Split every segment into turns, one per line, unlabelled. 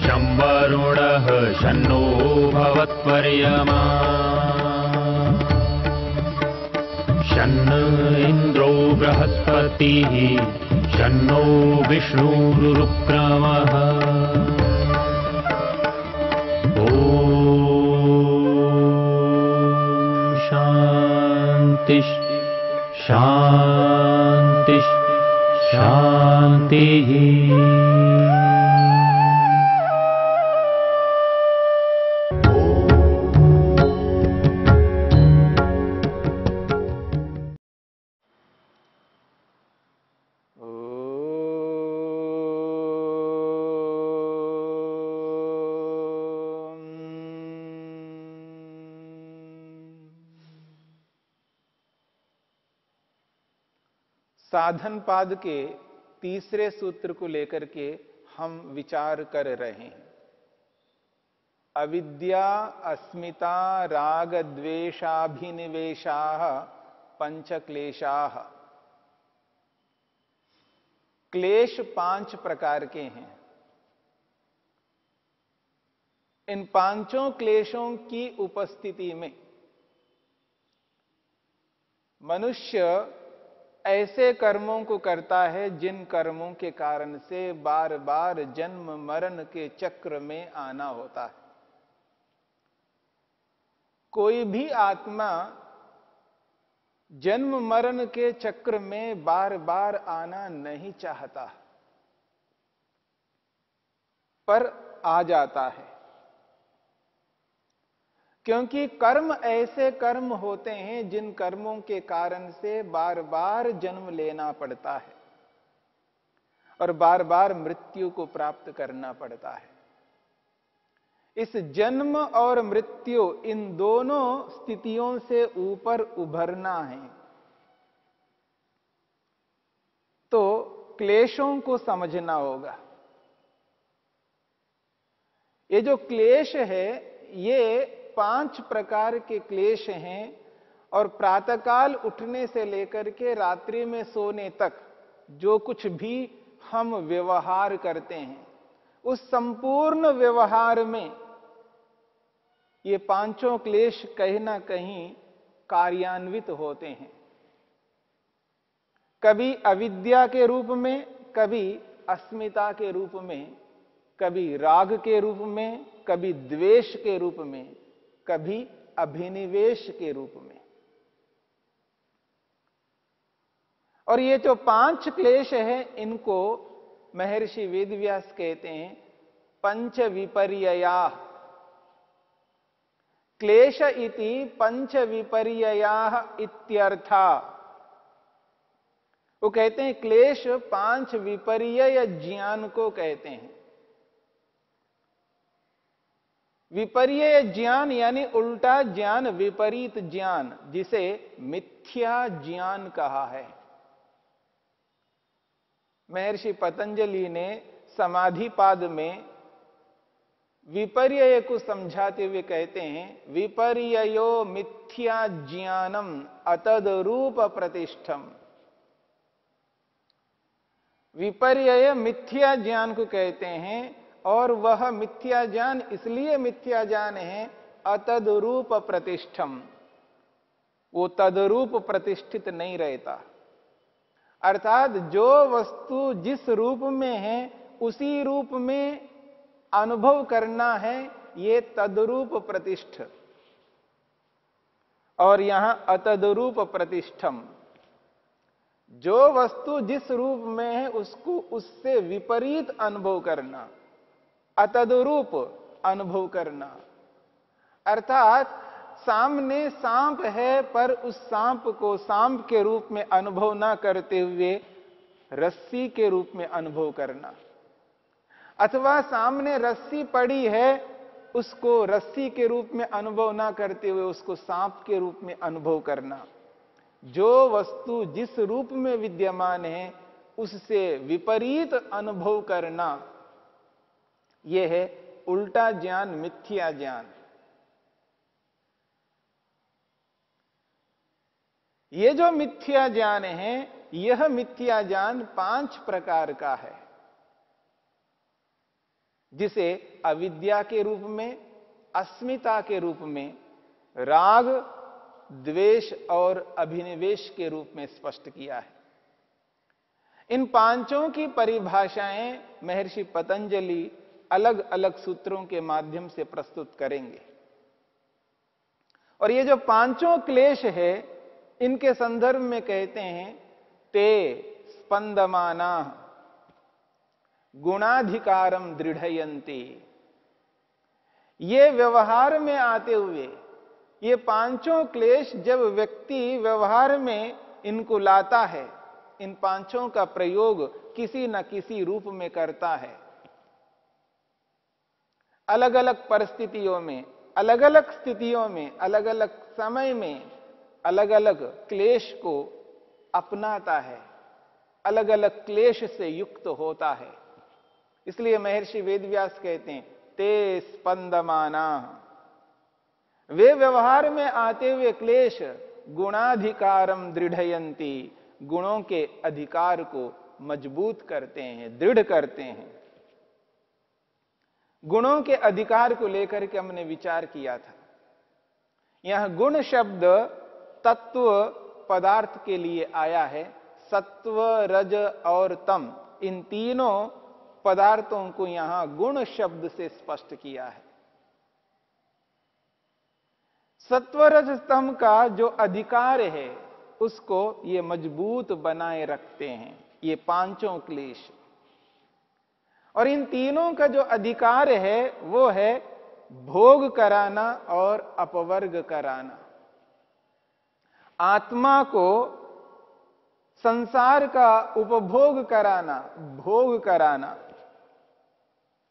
शं वरुणः शन्नो भवत्वर्यमा शन्न इन्द्रो बृहस्पतिः शन्नो विष्णुरुक्रमः ॐ शान्ति शान्ति शान्तिः।
साधन पाद के तीसरे सूत्र को लेकर के हम विचार कर रहे हैं। अविद्या अस्मिता राग द्वेषाभिनिवेशाः पंच क्लेशाः। क्लेश 5 प्रकार के हैं। इन पांचों क्लेशों की उपस्थिति में मनुष्य ऐसे कर्मों को करता है जिन कर्मों के कारण से बार बार जन्म मरण के चक्र में आना होता है। कोई भी आत्मा जन्म मरण के चक्र में बार बार आना नहीं चाहता, पर आ जाता है, क्योंकि कर्म ऐसे कर्म होते हैं जिन कर्मों के कारण से बार बार जन्म लेना पड़ता है और बार बार मृत्यु को प्राप्त करना पड़ता है। इस जन्म और मृत्यु, इन दोनों स्थितियों से ऊपर उभरना है तो क्लेशों को समझना होगा। ये जो क्लेश है ये 5 प्रकार के क्लेश हैं और प्रातःकाल उठने से लेकर के रात्रि में सोने तक जो कुछ भी हम व्यवहार करते हैं उस संपूर्ण व्यवहार में ये पांचों क्लेश कहीं ना कहीं कार्यान्वित होते हैं। कभी अविद्या के रूप में, कभी अस्मिता के रूप में, कभी राग के रूप में, कभी द्वेष के रूप में, कभी अभिनिवेश के रूप में। और ये जो 5 क्लेश हैं इनको महर्षि वेदव्यास कहते हैं पंच विपर्यया। क्लेश इति पंच विपर्यया इत्यर्था। वो कहते हैं क्लेश 5 विपर्यय ज्ञान को कहते हैं। विपर्यय ज्ञान यानी उल्टा ज्ञान, विपरीत ज्ञान, जिसे मिथ्या ज्ञान कहा है। महर्षि पतंजलि ने समाधिपाद में विपर्यय को समझाते हुए कहते हैं विपर्ययो मिथ्या ज्ञानम अतद्रूप प्रतिष्ठम। विपर्यय मिथ्या ज्ञान को कहते हैं और वह मिथ्या ज्ञान इसलिए मिथ्या ज्ञान है अतद्रूप प्रतिष्ठम, वो तद्रूप प्रतिष्ठित नहीं रहता। अर्थात जो वस्तु जिस रूप में है उसी रूप में अनुभव करना है, ये तद्रूप प्रतिष्ठ। और यहां अतद्रूप प्रतिष्ठम, जो वस्तु जिस रूप में है उसको उससे विपरीत अनुभव करना, अतद्रूप अनुभव करना। अर्थात सामने सांप है पर उस सांप को सांप के रूप में अनुभव ना करते हुए रस्सी के रूप में अनुभव करना, अथवा सामने रस्सी पड़ी है उसको रस्सी के रूप में अनुभव ना करते हुए उसको सांप के रूप में अनुभव करना। जो वस्तु जिस रूप में विद्यमान है उससे विपरीत अनुभव करना, यह है उल्टा ज्ञान, मिथ्या ज्ञान। ये जो मिथ्या ज्ञान है, यह मिथ्या ज्ञान 5 प्रकार का है। जिसे अविद्या के रूप में, अस्मिता के रूप में, राग, द्वेष और अभिनिवेश के रूप में स्पष्ट किया है। इन पांचों की परिभाषाएं महर्षि पतंजलि अलग अलग सूत्रों के माध्यम से प्रस्तुत करेंगे। और ये जो पांचों क्लेश है, इनके संदर्भ में कहते हैं ते स्पंदमाना गुणाधिकारम दृढ़यन्ति। ये व्यवहार में आते हुए, ये पांचों क्लेश जब व्यक्ति व्यवहार में इनको लाता है, इन पांचों का प्रयोग किसी न किसी रूप में करता है, अलग अलग परिस्थितियों में, अलग अलग स्थितियों में, अलग अलग समय में अलग अलग क्लेश को अपनाता है, अलग अलग क्लेश से युक्त होता है। इसलिए महर्षि वेदव्यास कहते हैं ते स्पंदमाना। वे व्यवहार में आते हुए क्लेश गुणाधिकारम दृढ़यन्ति, गुणों के अधिकार को मजबूत करते हैं, दृढ़ करते हैं। गुणों के अधिकार को लेकर के हमने विचार किया था। यह गुण शब्द तत्व पदार्थ के लिए आया है। सत्व, रज और तम, इन तीनों पदार्थों को यहां गुण शब्द से स्पष्ट किया है। सत्व, रज, तम का जो अधिकार है, उसको ये मजबूत बनाए रखते हैं, ये पांचों क्लेश। और इन तीनों का जो अधिकार है वो है भोग कराना और अपवर्ग कराना। आत्मा को संसार का उपभोग कराना, भोग कराना,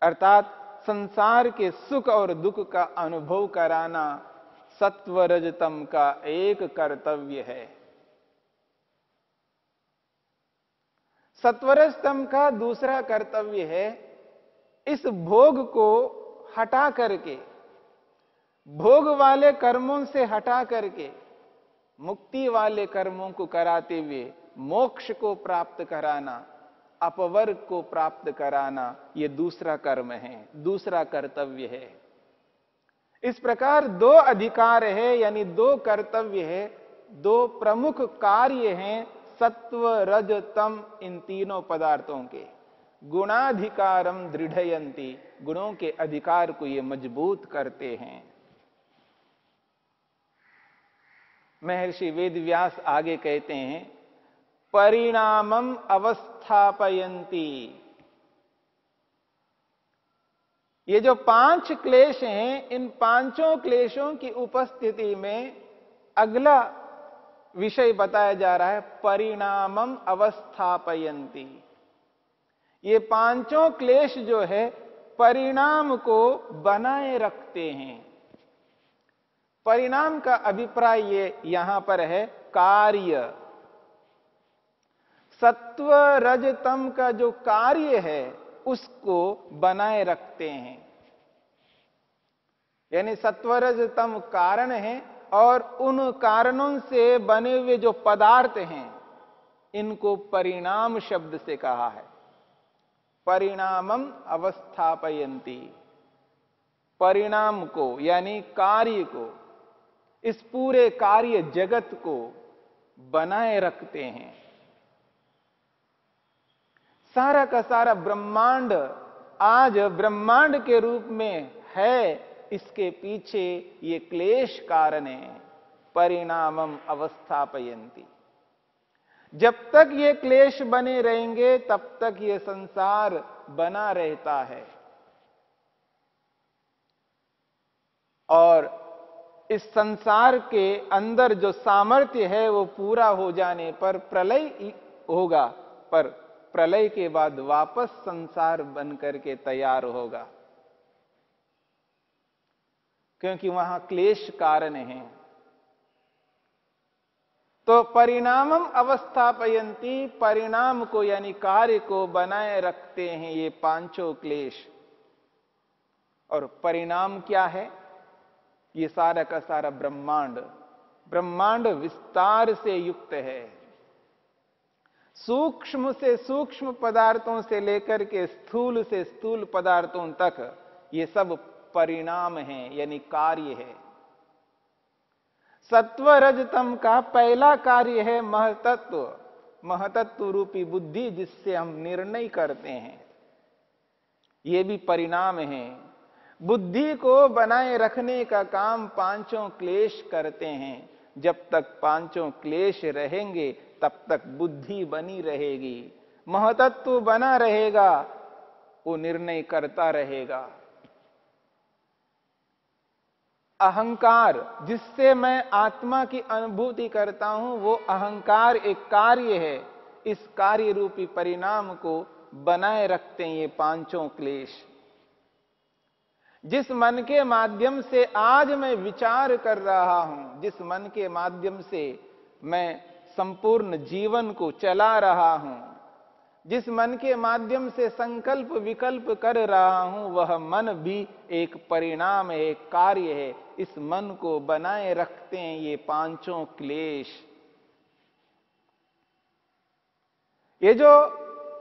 अर्थात संसार के सुख और दुख का अनुभव कराना सत्व रज तम का एक कर्तव्य है। सत्वरजतम का दूसरा कर्तव्य है इस भोग को हटा करके, भोग वाले कर्मों से हटा करके मुक्ति वाले कर्मों को कराते हुए मोक्ष को प्राप्त कराना, अपवर्ग को प्राप्त कराना, यह दूसरा कर्म है, दूसरा कर्तव्य है। इस प्रकार दो अधिकार है, यानी दो कर्तव्य है, दो प्रमुख कार्य हैं सत्व रज तम, इन तीनों पदार्थों के। गुणाधिकारम दृढ़यन्ति, गुणों के अधिकार को ये मजबूत करते हैं। महर्षि वेदव्यास आगे कहते हैं परिणामम अवस्थापयन्ति। ये जो पांच क्लेश हैं, इन पांचों क्लेशों की उपस्थिति में अगला विषय बताया जा रहा है परिणामम अवस्थापयन्ति। ये पांचों क्लेश जो है परिणाम को बनाए रखते हैं। परिणाम का अभिप्राय ये यहां पर है कार्य। सत्व रज तम का जो कार्य है उसको बनाए रखते हैं। यानी सत्व रज तम कारण है और उन कारणों से बने हुए जो पदार्थ हैं इनको परिणाम शब्द से कहा है। परिणामम अवस्थापयन्ति, परिणाम को यानी कार्य को, इस पूरे कार्य जगत को बनाए रखते हैं। सारा का सारा ब्रह्मांड आज ब्रह्मांड के रूप में है, इसके पीछे ये क्लेश कारण है। परिणामम अवस्थापयन्ति। जब तक ये क्लेश बने रहेंगे तब तक ये संसार बना रहता है। और इस संसार के अंदर जो सामर्थ्य है वो पूरा हो जाने पर प्रलय होगा, पर प्रलय के बाद वापस संसार बनकर के तैयार होगा, क्योंकि वहां क्लेश कारण है। तो परिणामम अवस्थापयन्ति, परिणाम को यानी कार्य को बनाए रखते हैं ये पांचों क्लेश। और परिणाम क्या है? ये सारा का सारा ब्रह्मांड। ब्रह्मांड विस्तार से युक्त है। सूक्ष्म से सूक्ष्म पदार्थों से लेकर के स्थूल से स्थूल पदार्थों तक ये सब परिणाम हैं, यानी कार्य है। सत्व रज तम का पहला कार्य है महतत्व, महतत्व रूपी बुद्धि, जिससे हम निर्णय करते हैं। ये भी परिणाम है। बुद्धि को बनाए रखने का काम पांचों क्लेश करते हैं। जब तक पांचों क्लेश रहेंगे तब तक बुद्धि बनी रहेगी, महतत्व बना रहेगा, वो निर्णय करता रहेगा। अहंकार, जिससे मैं आत्मा की अनुभूति करता हूं, वो अहंकार एक कार्य है। इस कार्य रूपी परिणाम को बनाए रखते हैं ये पांचों क्लेश। जिस मन के माध्यम से आज मैं विचार कर रहा हूं, जिस मन के माध्यम से मैं संपूर्ण जीवन को चला रहा हूं, जिस मन के माध्यम से संकल्प विकल्प कर रहा हूं, वह मन भी एक परिणाम है, एक कार्य है। इस मन को बनाए रखते हैं ये पांचों क्लेश। ये जो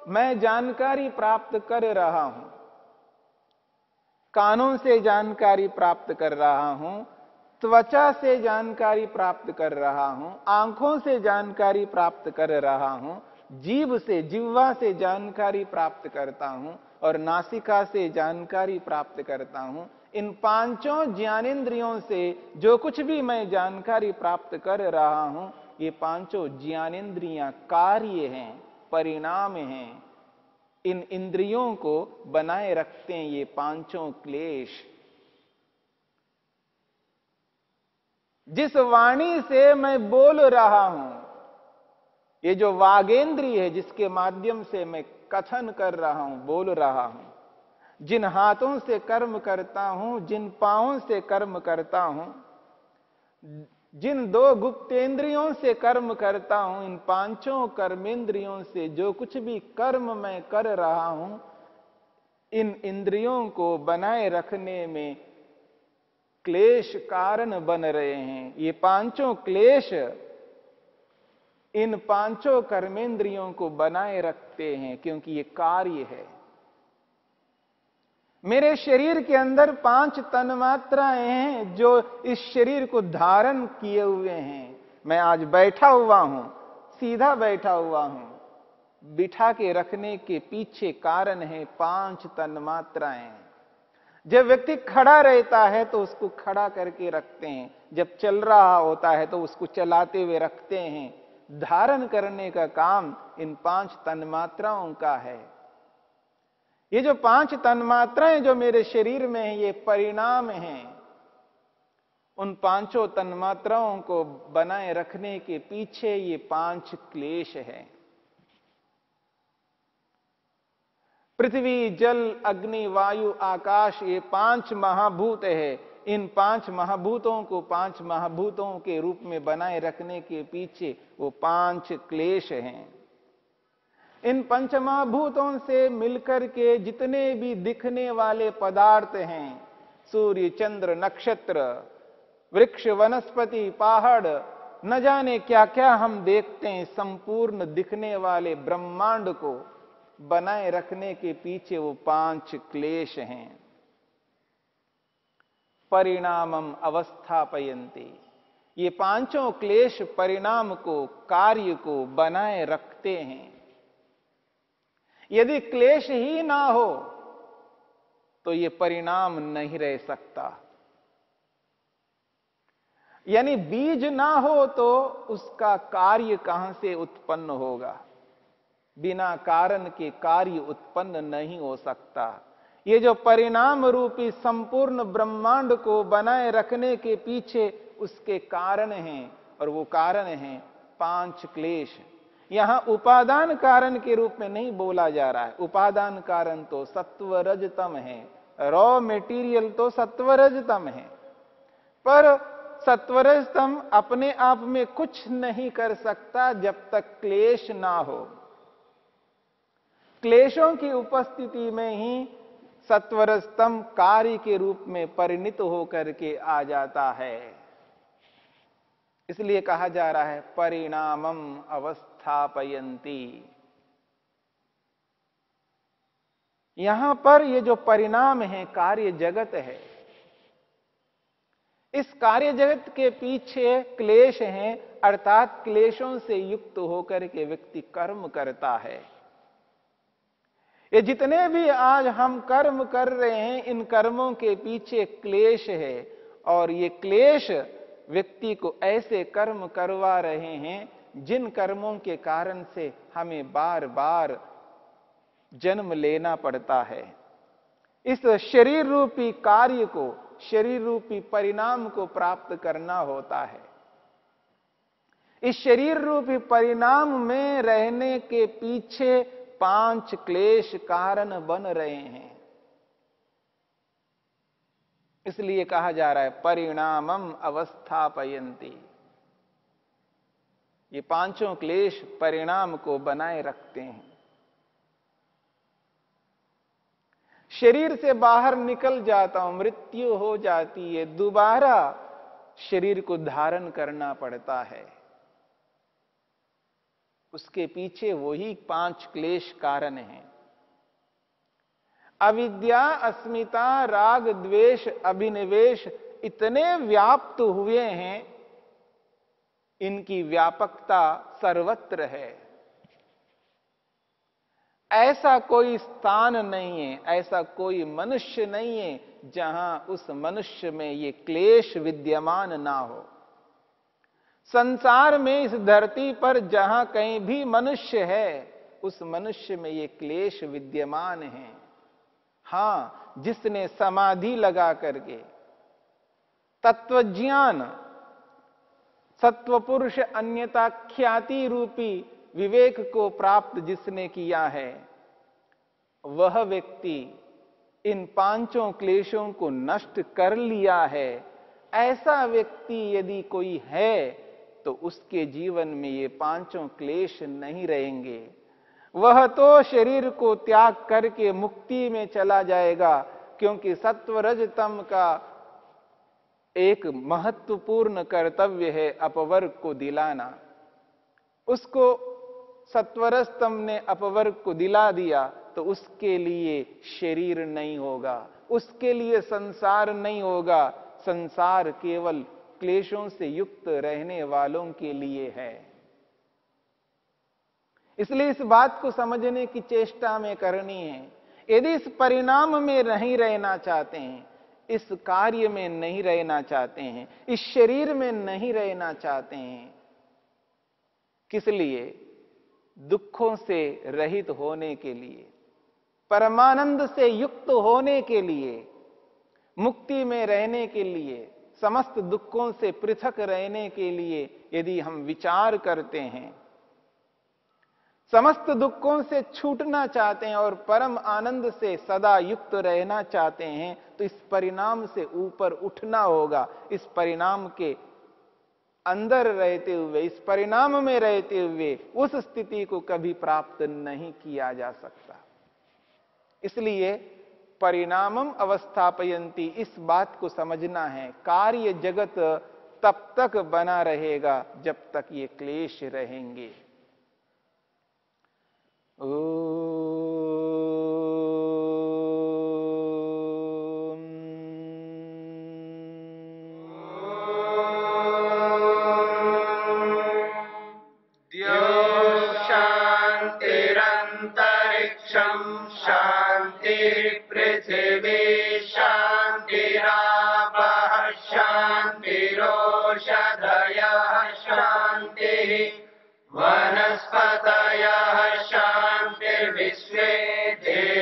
मैं जानकारी प्राप्त कर रहा हूं, कानों से जानकारी प्राप्त कर रहा हूं, त्वचा से जानकारी प्राप्त कर रहा हूं, आंखों से जानकारी प्राप्त कर रहा हूं, जीभ से, जिह्वा से जानकारी प्राप्त करता हूं और नासिका से जानकारी प्राप्त करता हूं। इन पांचों ज्ञानेंद्रियों से जो कुछ भी मैं जानकारी प्राप्त कर रहा हूं, ये पांचों ज्ञानेंद्रियां कार्य हैं, परिणाम हैं। इन इंद्रियों को बनाए रखते हैं ये पांचों क्लेश। जिस वाणी से मैं बोल रहा हूं, ये जो वागेंद्रिय है, जिसके माध्यम से मैं कथन कर रहा हूं, बोल रहा हूं, जिन हाथों से कर्म करता हूं, जिन पांवों से कर्म करता हूं, जिन दो गुप्तेंद्रियों से कर्म करता हूं, इन पांचों कर्मेंद्रियों से जो कुछ भी कर्म मैं कर रहा हूं, इन इंद्रियों को बनाए रखने में क्लेश कारण बन रहे हैं। ये पांचों क्लेश इन पांचों कर्मेंद्रियों को बनाए रखते हैं, क्योंकि ये कार्य है। मेरे शरीर के अंदर 5 तन्मात्राएं हैं जो इस शरीर को धारण किए हुए हैं। मैं आज बैठा हुआ हूं, सीधा बैठा हुआ हूं, बिठा के रखने के पीछे कारण है 5 तन्मात्राएं। जब व्यक्ति खड़ा रहता है तो उसको खड़ा करके रखते हैं, जब चल रहा होता है तो उसको चलाते हुए रखते हैं। धारण करने का काम इन 5 तन्मात्राओं का है। ये जो 5 तन्मात्राएं जो मेरे शरीर में है, ये परिणाम हैं। उन पांचों तन्मात्राओं को बनाए रखने के पीछे ये 5 क्लेश हैं। पृथ्वी, जल, अग्नि, वायु, आकाश, ये 5 महाभूत है। इन 5 महाभूतों को 5 महाभूतों के रूप में बनाए रखने के पीछे वो 5 क्लेश हैं। इन पंचमहाभूतों से मिलकर के जितने भी दिखने वाले पदार्थ हैं, सूर्य, चंद्र, नक्षत्र, वृक्ष, वनस्पति, पहाड़, न जाने क्या क्या हम देखते हैं, संपूर्ण दिखने वाले ब्रह्मांड को बनाए रखने के पीछे वो 5 क्लेश हैं। परिणामम अवस्थापयन्ति, ये पांचों क्लेश परिणाम को, कार्य को बनाए रखते हैं। यदि क्लेश ही ना हो तो ये परिणाम नहीं रह सकता। यानी बीज ना हो तो उसका कार्य कहां से उत्पन्न होगा? बिना कारण के कार्य उत्पन्न नहीं हो सकता। ये जो परिणाम रूपी संपूर्ण ब्रह्मांड को बनाए रखने के पीछे उसके कारण हैं, और वो कारण हैं 5 क्लेश। यहां उपादान कारण के रूप में नहीं बोला जा रहा है। उपादान कारण तो सत्व रजतम है, रॉ मेटीरियल तो सत्व रजतम है, पर सत्वरजतम अपने आप में कुछ नहीं कर सकता जब तक क्लेश ना हो। क्लेशों की उपस्थिति में ही सत्वरजतम कार्य के रूप में परिणित होकर के आ जाता है। इसलिए कहा जा रहा है परिणामम अवस्था अवस्थापयन्ति। यहां पर ये जो परिणाम है, कार्य जगत है, इस कार्य जगत के पीछे क्लेश हैं, अर्थात क्लेशों से युक्त होकर के व्यक्ति कर्म करता है। ये जितने भी आज हम कर्म कर रहे हैं, इन कर्मों के पीछे क्लेश है, और ये क्लेश व्यक्ति को ऐसे कर्म करवा रहे हैं जिन कर्मों के कारण से हमें बार बार जन्म लेना पड़ता है। इस शरीर रूपी कार्य को, शरीर रूपी परिणाम को प्राप्त करना होता है। इस शरीर रूपी परिणाम में रहने के पीछे 5 क्लेश कारण बन रहे हैं। इसलिए कहा जा रहा है परिणामम अवस्थापयन्ति। ये 5 क्लेश परिणाम को बनाए रखते हैं। शरीर से बाहर निकल जाता हूं, मृत्यु हो जाती है, दोबारा शरीर को धारण करना पड़ता है। उसके पीछे वही 5 क्लेश कारण हैं। अविद्या, अस्मिता, राग, द्वेष, अभिनिवेश इतने व्याप्त हुए हैं, इनकी व्यापकता सर्वत्र है। ऐसा कोई स्थान नहीं है, ऐसा कोई मनुष्य नहीं है जहां उस मनुष्य में ये क्लेश विद्यमान ना हो। संसार में, इस धरती पर जहां कहीं भी मनुष्य है, उस मनुष्य में ये क्लेश विद्यमान है। हां, जिसने समाधि लगा करके तत्वज्ञान, सत्वपुरुष अन्यता ख्याति रूपी विवेक को प्राप्त जिसने किया है, वह व्यक्ति इन 5 क्लेशों को नष्ट कर लिया है। ऐसा व्यक्ति यदि कोई है तो उसके जीवन में ये 5 क्लेश नहीं रहेंगे। वह तो शरीर को त्याग करके मुक्ति में चला जाएगा, क्योंकि सत्व रज तम का एक महत्वपूर्ण कर्तव्य है अपवर्ग को दिलाना। उसको सत्वरस्तम ने अपवर्ग को दिला दिया तो उसके लिए शरीर नहीं होगा, उसके लिए संसार नहीं होगा। संसार केवल क्लेशों से युक्त रहने वालों के लिए है। इसलिए इस बात को समझने की चेष्टा में करनी है। यदि इस परिणाम में नहीं रहना चाहते हैं, इस कार्य में नहीं रहना चाहते हैं, इस शरीर में नहीं रहना चाहते हैं, किस लिए? दुखों से रहित होने के लिए, परमानंद से युक्त होने के लिए, मुक्ति में रहने के लिए, समस्त दुखों से पृथक रहने के लिए यदि हम विचार करते हैं, समस्त दुखों से छूटना चाहते हैं और परम आनंद से सदा युक्त रहना चाहते हैं, तो इस परिणाम से ऊपर उठना होगा। इस परिणाम के अंदर रहते हुए, इस परिणाम में रहते हुए उस स्थिति को कभी प्राप्त नहीं किया जा सकता। इसलिए परिणामम अवस्थापयन्ति, इस बात को समझना है। कार्य जगत तब तक बना रहेगा जब तक ये क्लेश रहेंगे।
शांतिरंतरिक्षं शांतिर्पृथिवी शांतिरापः शांतिरोषधयः शांतिः वनस्पतयः शांतिर्विश्वे देवाः